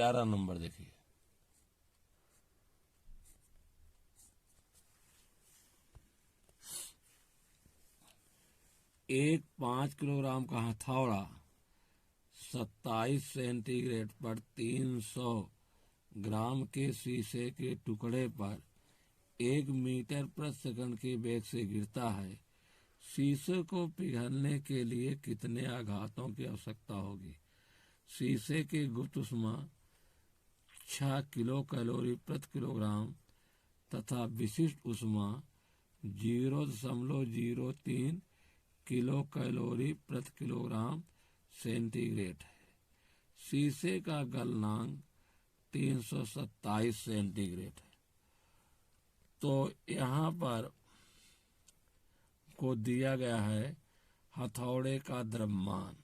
11 number देखिए, एक 5 kilogram का हथौड़ा 27 सेंटीग्रेड पर 300 ग्राम के शीशे के टुकड़े पर 1 मीटर प्रति सेकंड के वेग से गिरता है। शीशे को पिघलने के लिए कितने आघातों की आवश्यकता होगी? शीशे की गुप्त ऊष्मा 6 किलो कैलोरी प्रति किलोग्राम तथा विशिष्ट ऊष्मा 0.03 किलो कैलोरी प्रति किलोग्राम सेंटीग्रेड है। शीशे का गलनांक 327 सेंटीग्रेड है। तो यहाँ पर को दिया गया है हथौड़े का द्रव्यमान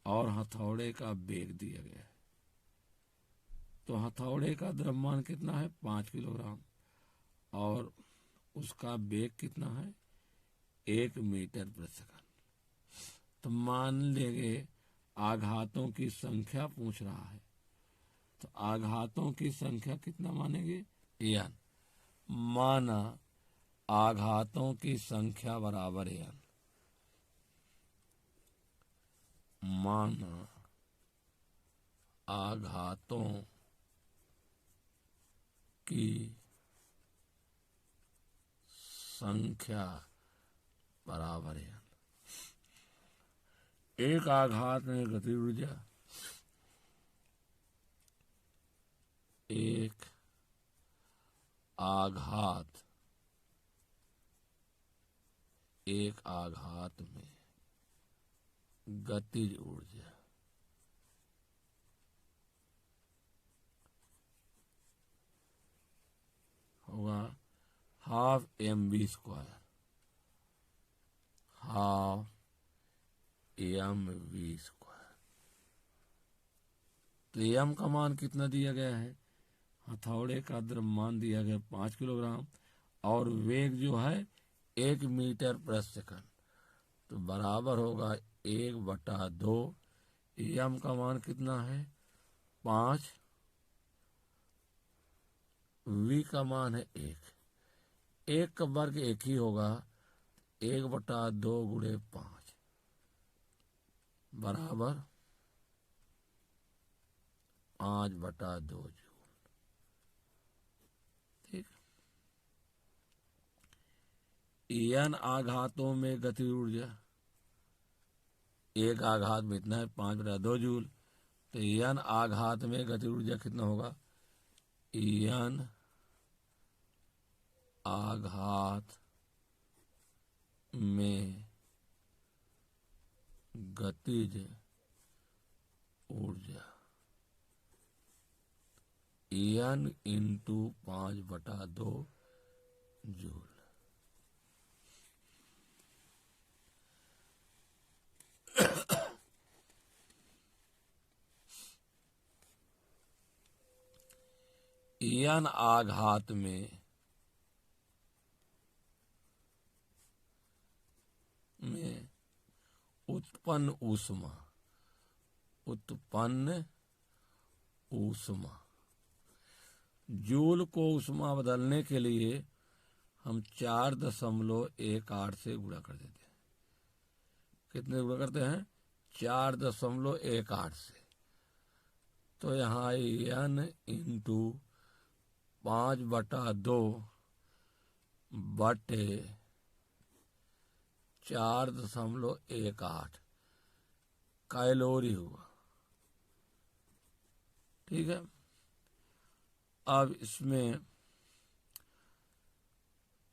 और हथौड़े का वेग दिया गया है। तो हथौड़े का द्रव्यमान कितना है? 5 किलोग्राम और उसका वेग कितना है? 1 मीटर प्रति सेकंड। तो मान लेंगे आघातों की संख्या पूछ रहा है, तो आघातों की संख्या कितना मानेंगे? n। माना आघातों की संख्या बराबर n। माना आघातों की संख्या बराबर n। एक आघात में गतिज ऊर्जा, एक आघात में गतिज ऊर्जा होगा 12 mv स्क्वायर। 12 mv square. तो m का मान कितना दिया गया है? हथौड़े का द्रव्यमान दिया गया 5 किलोग्राम और वेग जो है 1 मीटर प्रति सेकंड। तो बराबर होगा 1/2। m का मान कितना है? 5। v का मान है 1। 1 का वर्ग 1 ही होगा। 1/2 गुणे 5 बराबर 5/2 जूल। ठीक। n आघातों में गतिज ऊर्जा, एक आघात में इतना है 5/2 जूल। तो n आघात में गतिज ऊर्जा कितना होगा? n आघात में गतिज ऊर्जा n इंटू 5/2 जूल। n आघात में उत्पन्न ऊष्मा जूल को ऊष्मा बदलने के लिए हम 4.18 से गुणा कर देते हैं। कितने गुणा करते हैं? 4.18 से। तो यहाँ n इंटू 5/2 बटे 4.18 कैलोरी हुआ। ठीक है। अब इसमें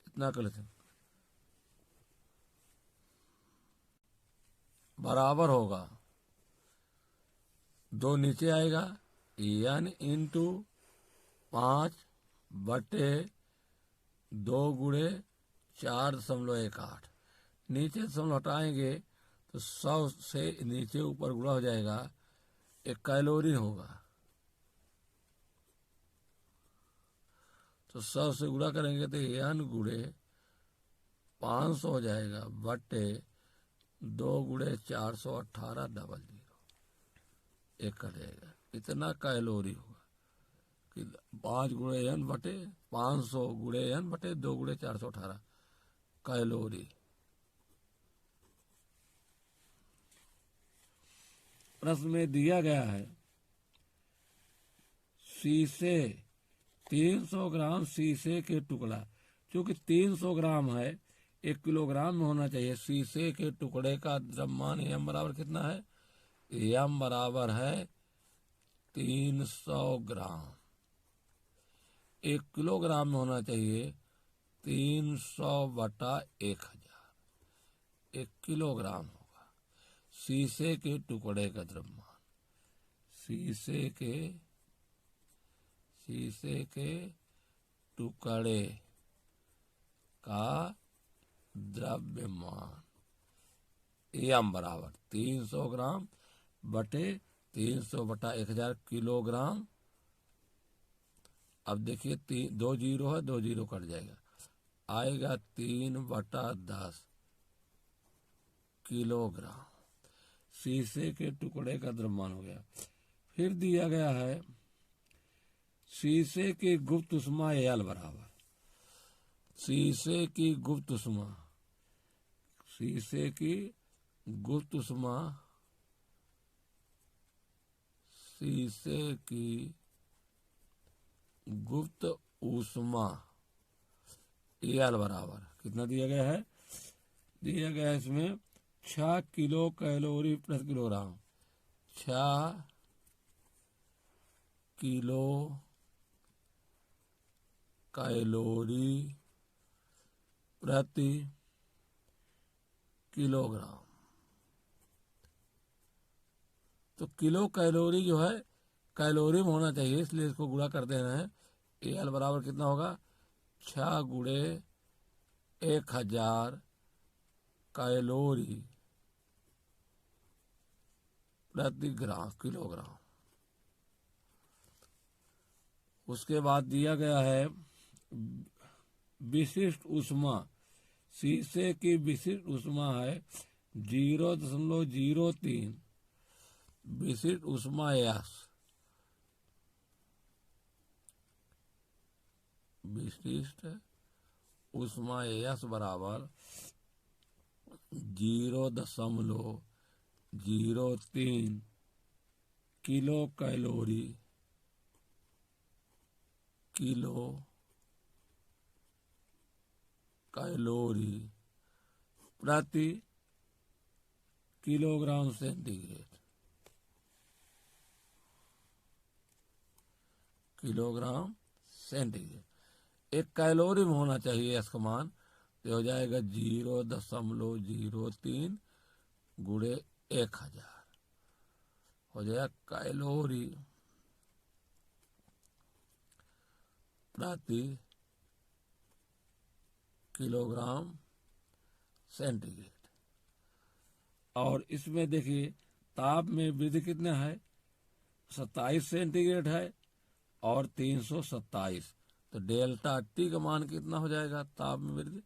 इतना कर लेते हैं, बराबर होगा 2 नीचे आएगा n इंटू 5/2 गुणे 4.18। नीचे दशमलव हटाएंगे तो 100 से नीचे ऊपर गुणा हो जाएगा, 1 कैलोरी होगा। तो 100 से गुणा करेंगे तो n गुणे 500 हो जाएगा बटे 2 गुणे 418 00 1 कर जाएगा। इतना कैलोरी होगा कि 5 × n / 500 × n / 2 × 418 कैलोरी। प्रश्न में दिया गया है शीशे 300 ग्राम शीशे के टुकड़ा, क्योंकि 300 ग्राम है 1 किलोग्राम में होना चाहिए। शीशे के टुकड़े का द्रव्यमान m बराबर कितना है? m बराबर है 300 ग्राम। 1 किलोग्राम में होना चाहिए 300/1000। 1 किलोग्राम होगा शीशे के टुकड़े का द्रव्यमान। शीशे के टुकड़े का द्रव्यमान m बराबर 300 ग्राम बटे 300/1000 किलोग्राम। अब देखिए 2 जीरो है, 2 जीरो कट जाएगा, आएगा 3/10 किलोग्राम। शीशे के टुकड़े का द्रव्यमान हो गया। फिर दिया गया है शीशे की गुप्त उष्मा L बराबर, शीशे की गुप्त उष्मा L बराबर कितना दिया गया है? दिया गया है इसमें 6 किलो कैलोरी प्रति किलोग्राम। 6 किलो कैलोरी प्रति किलोग्राम। तो किलो कैलोरी जो है कैलोरी में होना चाहिए, इसलिए इसको गुणा कर देना है। L बराबर कितना होगा? 6 × 1000 कैलोरी प्रति किलोग्राम। उसके बाद दिया गया है विशिष्ट ऊष्मा। शीशे की विशिष्ट ऊष्मा है 0.03 विशिष्ट ऊष्मा S। विशिष्ट ऊष्मा S बराबर 0.03 किलो कैलोरी प्रति किलोग्राम सेंटीग्रेड। एक कैलोरी में होना चाहिए S का मान, तो हो जाएगा 0.03 × 1000 हो जाएगा कैलोरी प्रति किलोग्राम सेंटीग्रेड। और इसमें देखिए ताप में वृद्धि कितना है? 27 सेंटीग्रेड है और 327, तो डेल्टा T का मान कितना हो जाएगा? ताप में वृद्धि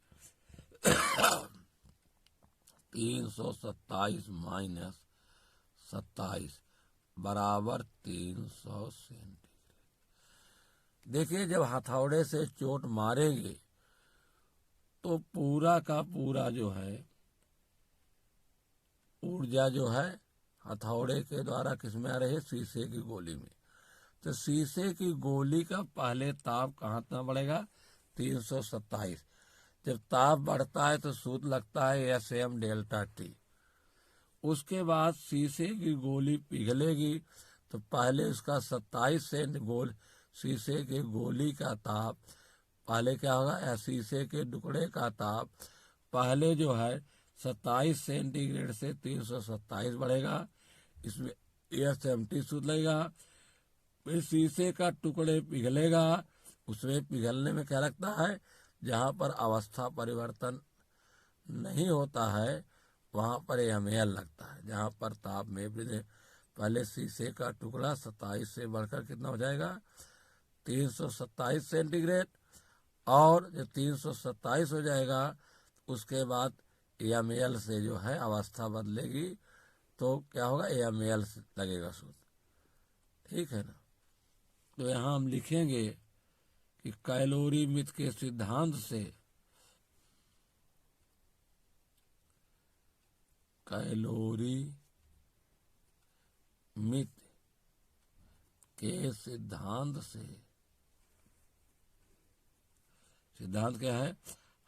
327 - 27 बराबर 300 सेंटीग्रेड। देखिए जब हथौड़े से चोट मारेंगे तो पूरा का पूरा जो है ऊर्जा जो है हथौड़े के द्वारा किसमें आ रही है? शीशे की गोली में। तो शीशे की गोली का पहले ताप कहाँ तक बढ़ेगा? 327। जब ताप बढ़ता है तो सूत्र लगता है SM डेल्टा T। उसके बाद शीशे की गोली पिघलेगी तो पहले उसका 27 शीशे के गोली का ताप पहले क्या होगा? या शीशे के टुकड़े का ताप पहले जो है 27 सेंटीग्रेड से 327 बढ़ेगा। इसमें SMT सूत्र लगेगा। फिर शीशे का टुकड़े पिघलेगा, उसमें पिघलने में क्या लगता है? जहाँ पर अवस्था परिवर्तन नहीं होता है वहाँ पर ml लगता है। जहाँ पर ताप में पहले शीशे का टुकड़ा 27 से बढ़कर कितना हो जाएगा? 327 सेंटीग्रेड। और जब 327 हो जाएगा उसके बाद ml से जो है अवस्था बदलेगी, तो क्या होगा? ml से लगेगा सूत्र। ठीक है ना। तो यहां हम लिखेंगे कि कैलोरीमित के सिद्धांत से कैलोरीमित के सिद्धांत से, सिद्धांत क्या है?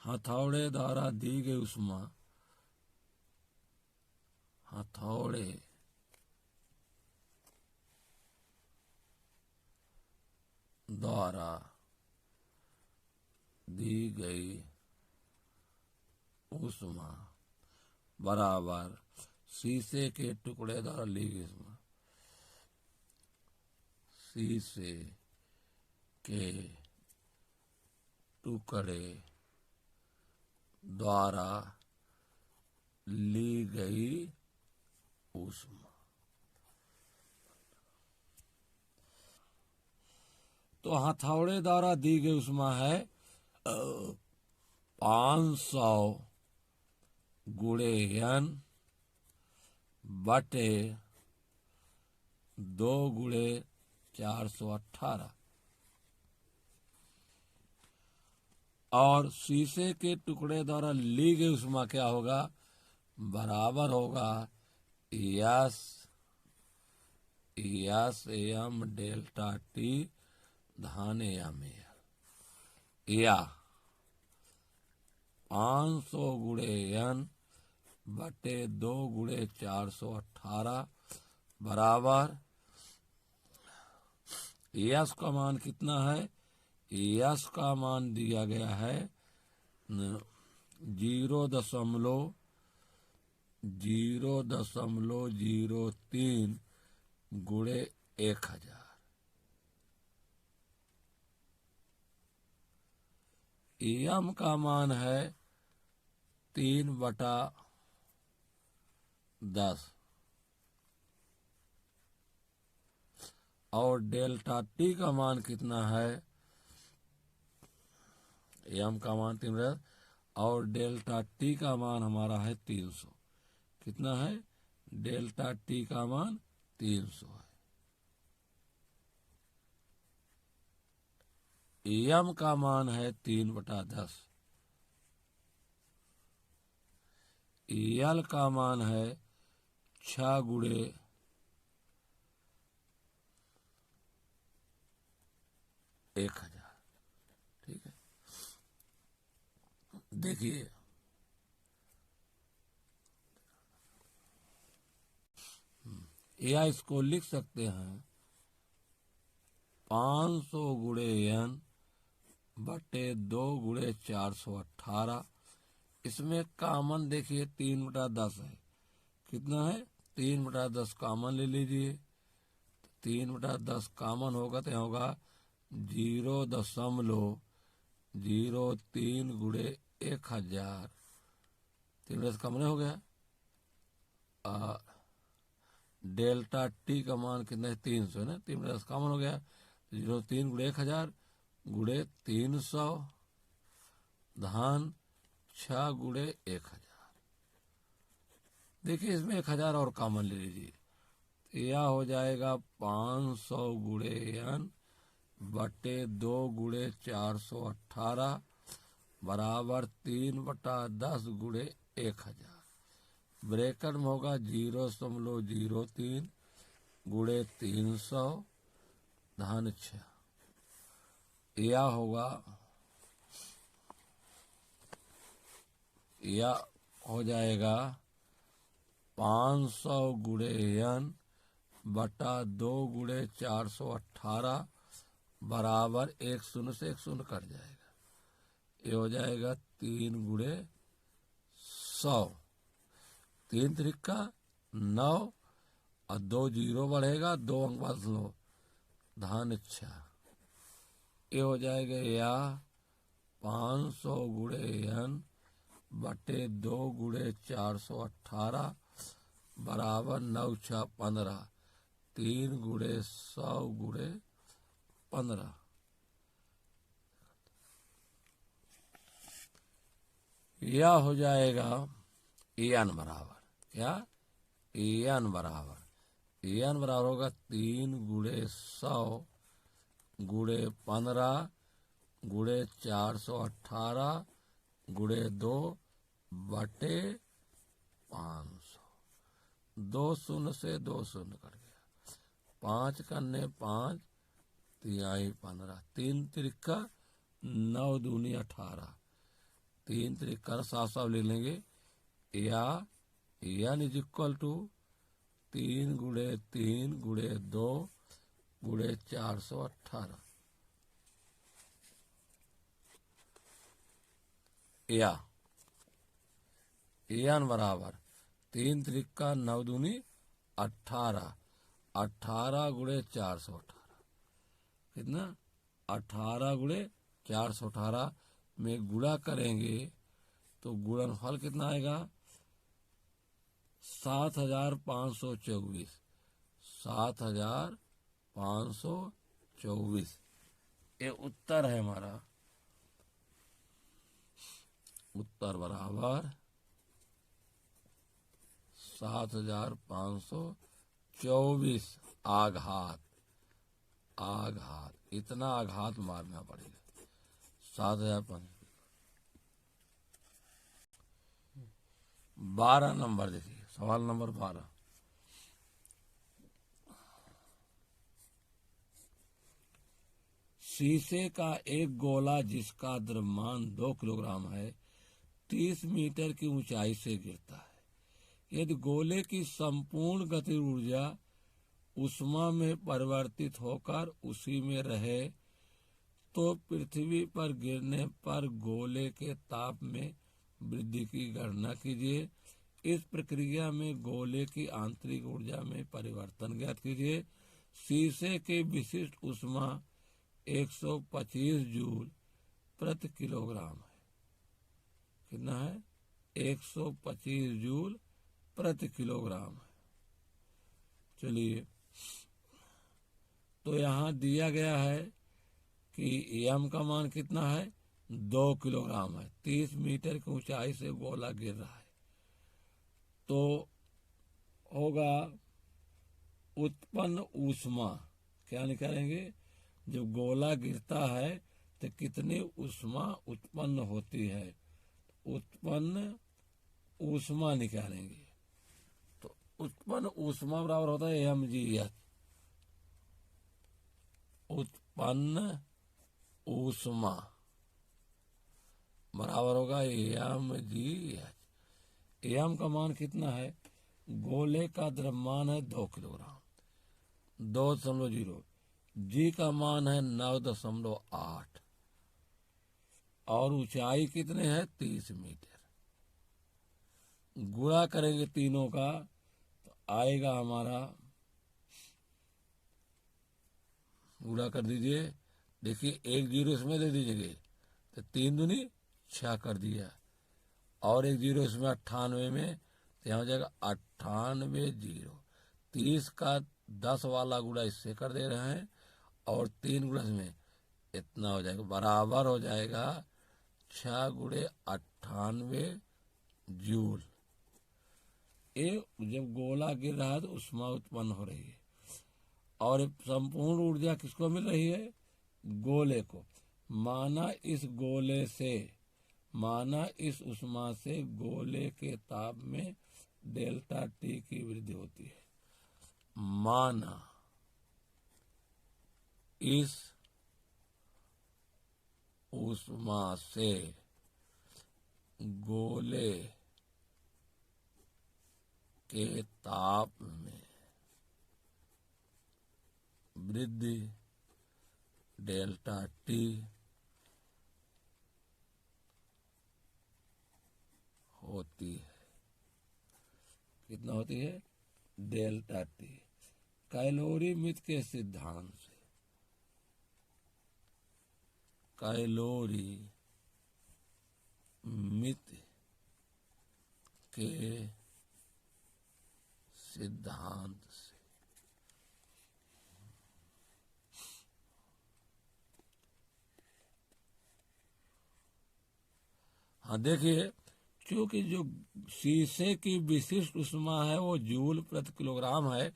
हथौड़े द्वारा दी गई ऊष्मा, हथौड़े द्वारा दी गई ऊष्मा बराबर शीशे के टुकड़े द्वारा ली गई ऊष्मा, शीशे के टुकड़े द्वारा ली गई ऊष्मा। तो हथौड़े द्वारा दी गई ऊष्मा है 500 गुणे n बटे 2 गुणे 418, और शीशे के टुकड़े द्वारा ली गई ऊष्मा क्या होगा? बराबर होगा यस एम डेल्टा टी धन एम या 500 गुणे n बटे 2 गुणे 418 बराबर यस का मान कितना है? यस का मान दिया गया है 0.03 गुणे 1000। एम का मान है 3/10 और डेल्टा टी का मान कितना है? एम का मान 3 और डेल्टा टी का मान हमारा है 300। कितना है? डेल्टा टी का मान 300 है। एम का मान है 3/10, एल का मान है 6 गुणे 1000। ठीक है, देखिए या इसको लिख सकते हैं 500 गुणे n बटे 2 गुणे 418। इसमें कामन देखिए 3/10 है। कितना है? 3/10 कामन ले लीजिए। 3/10 कामन होगा तो होगा 0.03 गुणे 1000। 3 कामन हो गया। डेल्टा टी का मान कितना है? 300 है ना। 3/10 कामन हो गया। 0.03 गुणे 1000 गुणे 300 धन 6 गुणे 1000। देखिए इसमें 1000 और कामन ले लीजिए। यह हो जाएगा 500 गुणे n बटे 2 गुणे 418 बराबर 3/10 गुणे 1000। ब्रैकेट में होगा 0.03 गुणे 300 धन 6। यह होगा, यह हो जाएगा 500 गुणे n बटा 2 गुणे 418 बराबर 1 शून्य से 1 शून्य कट जाएगा। ये हो जाएगा 3 गुणे 100, 3 त्रिका 9 और 2 जीरो बढ़ेगा, 2 अंक बदल लो धन 6। ये हो जाएगा या 500 गुणे n बटे 2 गुणे 418 बराबर 9 6 15, 3 गुणे 100 गुणे 15। यह हो जाएगा एन बराबर क्या? एन बराबर एन बराबर होगा 3 गुणे 100 गुणे 15 गुणे 418 गुणे 2 बटे 500। 2 शून्य से 2 शून्य कट गया, 5 करने 5 तिहाई 15, 3 त्रिका 9 दूनी 18, 3 त्रिका साफ साफ लिख लेंगे। या एन इज इक्वल टू 3 गुणे 3 गुणे 2 गुणे 418। या एन बराबर 3 त्रिका 9 दूनी 18, 18 गुणे 418 कितना, 18 गुणे 418 में गुणा करेंगे तो गुणनफल कितना आएगा, 7524, 7524। ये उत्तर है हमारा। उत्तर बराबर 7524। आघात, आघात, इतना आघात मारना पड़ेगा। 7500। 12 नंबर देखिए, सवाल नंबर 12। शीशे का एक गोला जिसका द्रव्यमान 2 किलोग्राम है 30 मीटर की ऊंचाई से गिरता है। यदि गोले की संपूर्ण गति ऊर्जा उष्मा में परिवर्तित होकर उसी में रहे तो पृथ्वी पर गिरने पर गोले के ताप में वृद्धि की गणना कीजिए। इस प्रक्रिया में गोले की आंतरिक ऊर्जा में परिवर्तन ज्ञात कीजिए। शीशे की विशिष्ट उष्मा 125 जूल प्रति किलोग्राम है। कितना है, 125 जूल प्रति किलोग्राम है। चलिए, तो यहाँ दिया गया है कि एम का मान कितना है, 2 किलोग्राम है। 30 मीटर की ऊंचाई से गोला गिर रहा है, तो होगा उत्पन्न ऊष्मा। क्या निकालेंगे, जब गोला गिरता है तो कितनी ऊष्मा उत्पन्न होती है, उत्पन्न ऊष्मा निकालेंगे। तो उत्पन्न ऊष्मा बराबर होता है mgh। उत्पन्न ऊष्मा बराबर होगा mgh। एम का मान कितना है, गोले का द्रव्यमान है 2 किलोग्राम, 2.0। जी का मान है 9.8 और ऊंचाई कितने है, 30 मीटर। गुणा करेंगे तीनों का तो आएगा हमारा, गुणा कर दीजिए। देखिए 1 जीरो इसमें दे दीजिएगा तो 3 दूनी 6 कर दिया, और 1 जीरो इसमें 98 में, तो यहाँ हो जाएगा 98 जीरो। 30 का 10 वाला गुणा इससे कर दे रहे हैं और 3 गुणा इसमें, इतना हो जाएगा, बराबर हो जाएगा 6 गुणे 98 जूल। ये जब गोला गिर रहा है तो उष्मा उत्पन्न हो रही है, और संपूर्ण ऊर्जा किसको मिल रही है, गोले को। माना इस उष्मा से गोले के ताप में डेल्टा टी की वृद्धि होती है। माना इस उष्मा से गोले के ताप में वृद्धि डेल्टा टी होती है। कितना होती है, डेल्टा टी। कैलोरीमित के सिद्धांत से, कैलोरीमित के सिद्धांत से हाँ देखिए, क्योंकि जो शीशे की विशिष्ट उष्मा है वो जूल प्रति किलोग्राम है,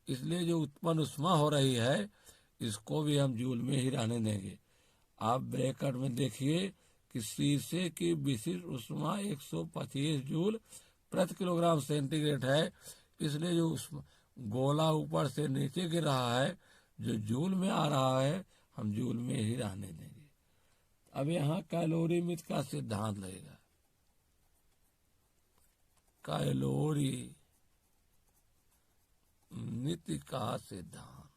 इसलिए जो उत्पन्न उष्मा हो रही है इसको भी हम जूल में ही रहने देंगे। आप ब्रैकेट में देखिए कि शीशे की विशिष्ट उष्मा 125 जूल प्रति किलोग्राम सेंटीग्रेड है, इसलिए जो उष्मा गोला ऊपर से नीचे गिर रहा है जो जूल में आ रहा है हम जूल में ही रहने देंगे। अब यहाँ कैलोरीमित का सिद्धांत लगेगा। कैलोरीमित का सिद्धांत,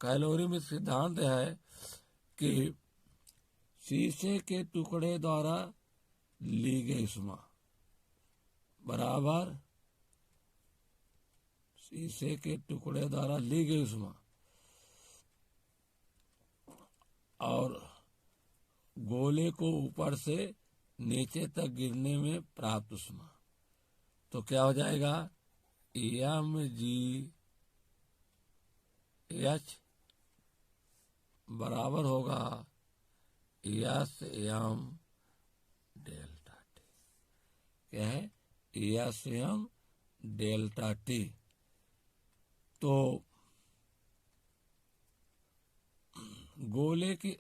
कैलोरीमित सिद्धांत है कि शीशे के टुकड़े द्वारा ली गई उष्मा बराबर शीशे के टुकड़े द्वारा ली गई उष्मा और गोले को ऊपर से नीचे तक गिरने में प्राप्त उष्मा, तो क्या हो जाएगा mgh बराबर होगा Sm डेल्टा टी। क्या है Sm डेल्टा टी। तो गोले की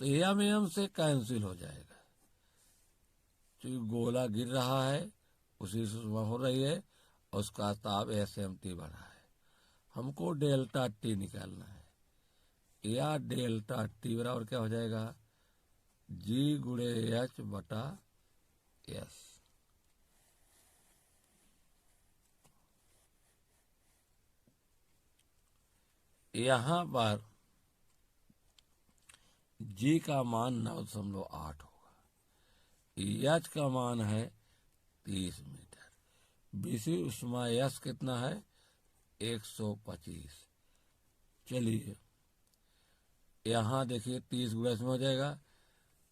तो एम से कैंसिल हो जाएगा क्योंकि गोला गिर रहा है उसी से उष्मा हो रही है और उसका ताप SMT बढ़ा है। हमको डेल्टा टी निकालना है या डेल्टा टी बराबर क्या हो जाएगा G गुणे H बटा S। यहाँ पर G का मान 9.8 होगा, H का मान है 30 मीटर, विशिष्ट उष्मा S कितना है 125। चलिए यहाँ देखिए 30 गुणा इसमें हो जाएगा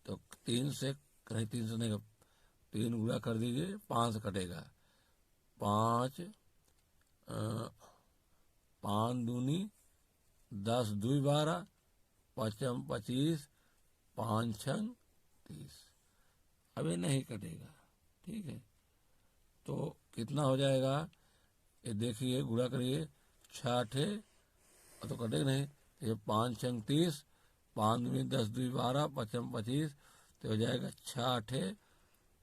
तो 3 से कहीं 3 से नहीं 3 गुणा कर दीजिए 5 से कटेगा 5 5 दूनी 10 2 12 5 25 5 6 30। अबे नहीं कटेगा, ठीक है। तो कितना हो जाएगा ये देखिए गुणा करिए 6 तो कटेगा नहीं, ये 5 6 30 5 दूनी 10 2 12 5 25 तो हो जाएगा 6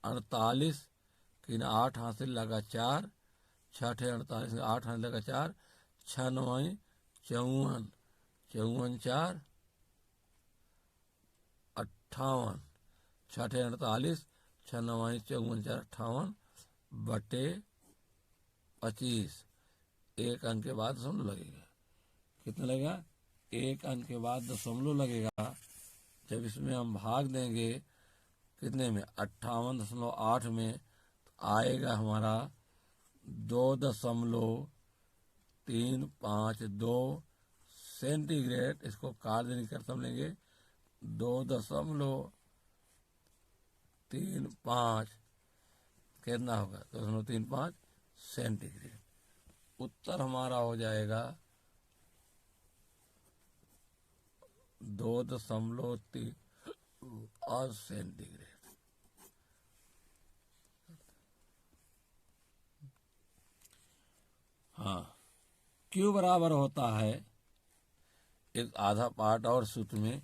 48 कि 8 हाथ से लगा 4 6 48 8 हाथ लगा 4 6 9 54 54 4 58 6 48 6 9 54 4 58 बटे 25। एक अंक के बाद दशमलव लगेगा, कितना लगेगा 1 अंक के बाद दशमलव लगेगा। जब इसमें हम भाग देंगे कितने में 58.8 में तो आएगा हमारा 2.352 सेंटीग्रेड। इसको काट देने की करते हम लेंगे 2.35 कितना होगा 2.35 सेंटीग्रेड। उत्तर हमारा हो जाएगा 2.3 सेंटीग्रेड। हाँ, Q बराबर होता है एक आधा पार्ट और सूत्र में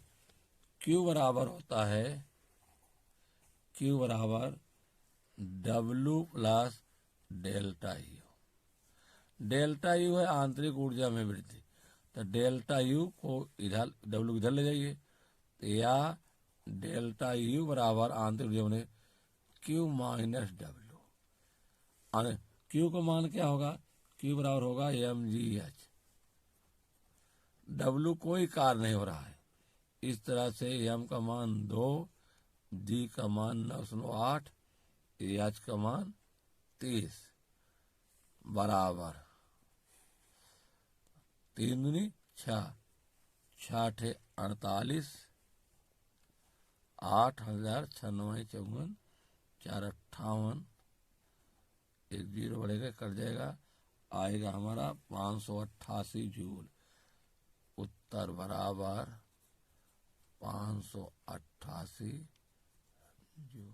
Q बराबर होता है Q बराबर W plus delta U। Delta U है आंतरिक ऊर्जा में वृद्धि, तो डेल्टा U को इधर W इधर ले जाइए तो या डेल्टा U बराबर आंतरिक ऊर्जा में Q माइनस W। Q का मान क्या होगा Q बराबर होगा mgh। W कोई कार्य नहीं हो रहा है, इस तरह से m का मान 2, G का मान 9.8, H का मान 30 बराबर 3 दूनी 6 6 48 8000 6 9 54 4 58 एक जीरो बढ़ेगा कट जाएगा, आएगा हमारा 588 जूल। उत्तर बराबर 588 जूल।